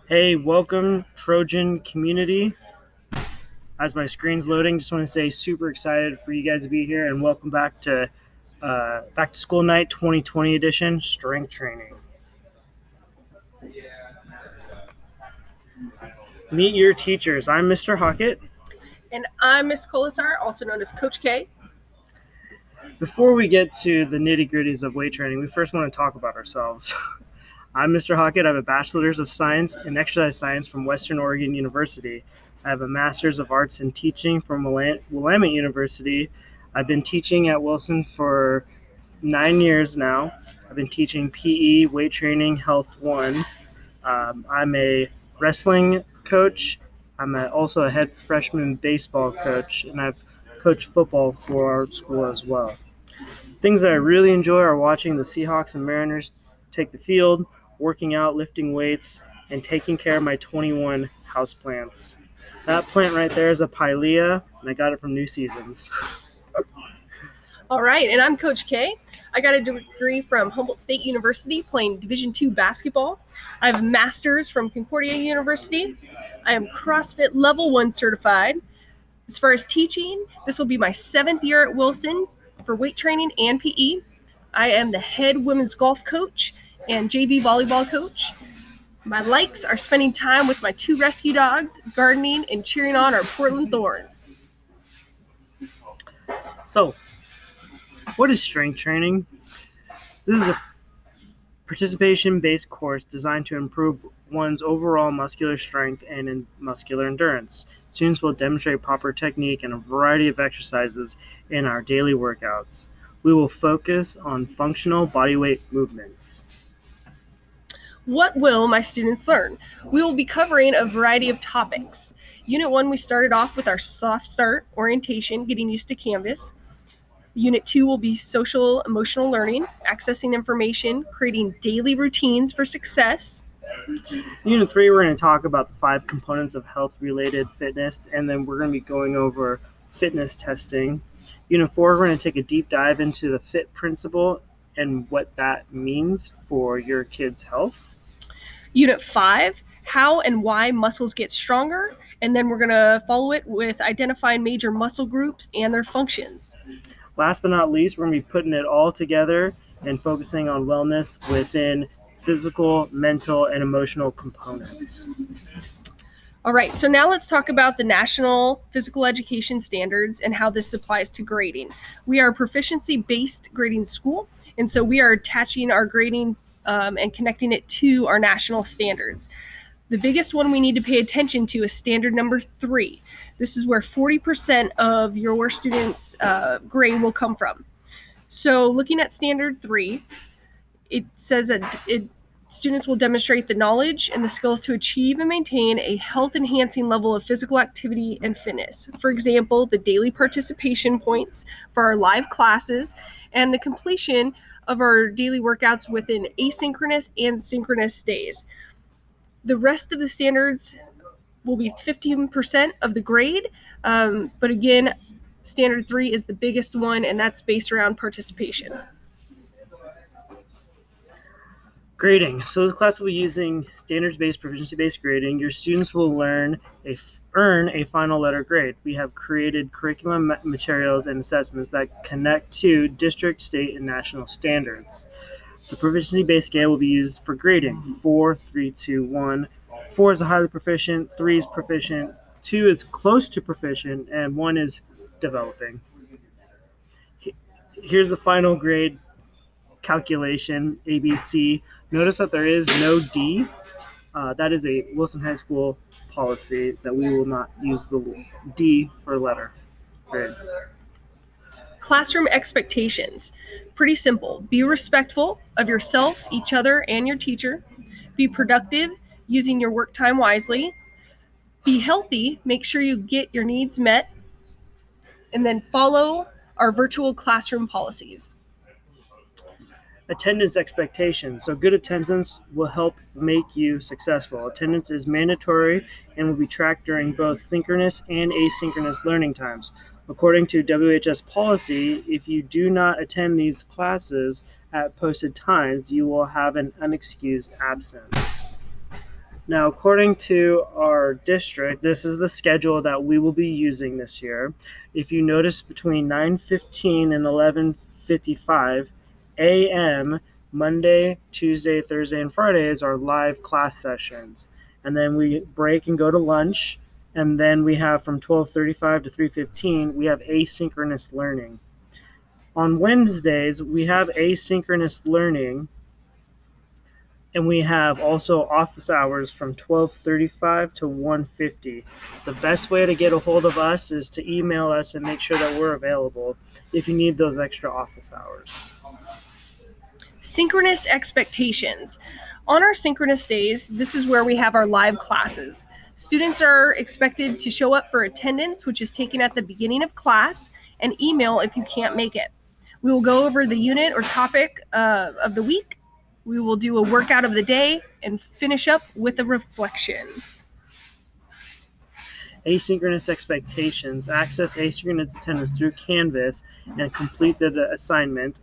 Hey, welcome Trojan community. As my screen's loading, just want to say super excited for you guys to be here and welcome back to school night 2020 edition strength training. Meet your teachers. I'm Mr. Hockett. And I'm Miss Colasar, also known as Coach K. Before we get to the nitty gritties of weight training, we first want to talk about ourselves. I'm Mr. Hockett. I have a Bachelor's of Science in Exercise Science from Western Oregon University. I have a Master's of Arts in Teaching from Willamette University. I've been teaching at Wilson for 9 years now. I've been teaching PE, weight training, Health 1. I'm a wrestling coach. I'm also a head freshman baseball coach, and I've coached football for our school as well. Things that I really enjoy are watching the Seahawks and Mariners take the field, working out, lifting weights, and taking care of my 21 houseplants. That plant right there is a pilea, and I got it from New Seasons. All right, and I'm Coach K. I got a degree from Humboldt State University playing Division II basketball. I have a master's from Concordia University. I am CrossFit Level 1 certified. As far as teaching, this will be my 7th year at Wilson for weight training and PE. I am the head women's golf coach and JV volleyball coach. My likes are spending time with my 2 rescue dogs, gardening, and cheering on our Portland Thorns. So, what is strength training? This is a participation-based course designed to improve one's overall muscular strength and muscular endurance. Students will demonstrate proper technique and a variety of exercises in our daily workouts. We will focus on functional bodyweight movements. What will my students learn? We will be covering a variety of topics. Unit 1, we started off with our soft start, orientation, getting used to Canvas. Unit 2 will be social emotional learning, accessing information, creating daily routines for success. Unit 3, we're going to talk about the 5 components of health-related fitness, and then we're going to be going over fitness testing. Unit 4, we're going to take a deep dive into the FIT principle and what that means for your kids' health. Unit 5, how and why muscles get stronger, and then we're going to follow it with identifying major muscle groups and their functions. Last but not least, we're going to be putting it all together and focusing on wellness within physical, mental, and emotional components. All right, so now let's talk about the National Physical Education Standards and how this applies to grading. We are a proficiency-based grading school, and so we are attaching our grading and connecting it to our national standards. The biggest one we need to pay attention to is standard number 3. This is where 40% of your students' grade will come from. So looking at standard 3, it says that students will demonstrate the knowledge and the skills to achieve and maintain a health-enhancing level of physical activity and fitness. For example, the daily participation points for our live classes and the completion of our daily workouts within asynchronous and synchronous days. The rest of the standards will be 15% of the grade, but again, standard 3 is the biggest one, and that's based around participation. Grading. So this class will be using standards-based, proficiency-based grading. Your students will earn a final letter grade. We have created curriculum materials and assessments that connect to district, state, and national standards. The proficiency-based scale will be used for grading. 4, 3, 2, 1. 4 is a highly proficient, 3 is proficient, 2 is close to proficient, and 1 is developing. Here's the final grade calculation, ABC. Notice that there is no D. That is a Wilson High School policy that we will not use the D for letter grade. Classroom expectations. Pretty simple. Be respectful of yourself, each other, and your teacher. Be productive, using your work time wisely. Be healthy. Make sure you get your needs met. And then follow our virtual classroom policies. Attendance expectations. So good attendance will help make you successful. Attendance is mandatory and will be tracked during both synchronous and asynchronous learning times. According to WHS policy, if you do not attend these classes at posted times, you will have an unexcused absence. Now, according to our district, this is the schedule that we will be using this year. If you notice, between 9:15 and 11:55 a.m., Monday, Tuesday, Thursday, and Friday is our live class sessions. And then we break and go to lunch. And then we have from 12:35 to 3:15, we have asynchronous learning. On Wednesdays, we have asynchronous learning, and we have also office hours from 12:35 to 1:50. The best way to get a hold of us is to email us and make sure that we're available if you need those extra office hours. Synchronous expectations. On our synchronous days, this is where we have our live classes. Students are expected to show up for attendance, which is taken at the beginning of class, and email if you can't make it. We will go over the unit or topic of the week. We will do a workout of the day and finish up with a reflection. Asynchronous expectations. Access asynchronous attendance through Canvas and complete the assignment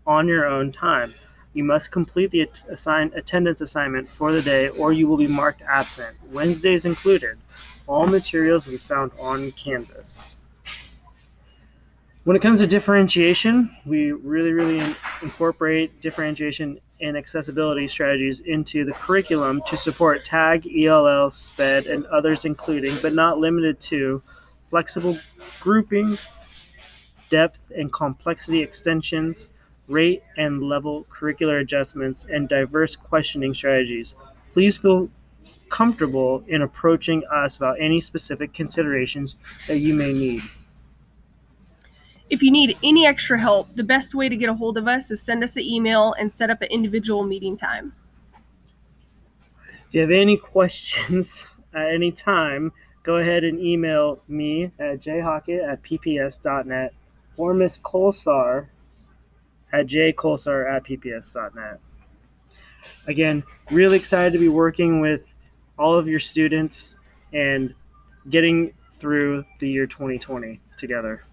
on your own time. You must complete the attendance assignment for the day or you will be marked absent, Wednesdays included. All materials will be found on Canvas. When it comes to differentiation, we really incorporate differentiation and accessibility strategies into the curriculum to support TAG, ELL, SPED, and others including, but not limited to, flexible groupings, depth and complexity extensions, rate and level curricular adjustments, and diverse questioning strategies. Please feel comfortable in approaching us about any specific considerations that you may need. If you need any extra help, the best way to get a hold of us is send us an email and set up an individual meeting time. If you have any questions at any time, go ahead and email me at jhockett@pps.net or Miss Colsar at jcolsar@pps.net. Again, really excited to be working with all of your students and getting through the year 2020 together.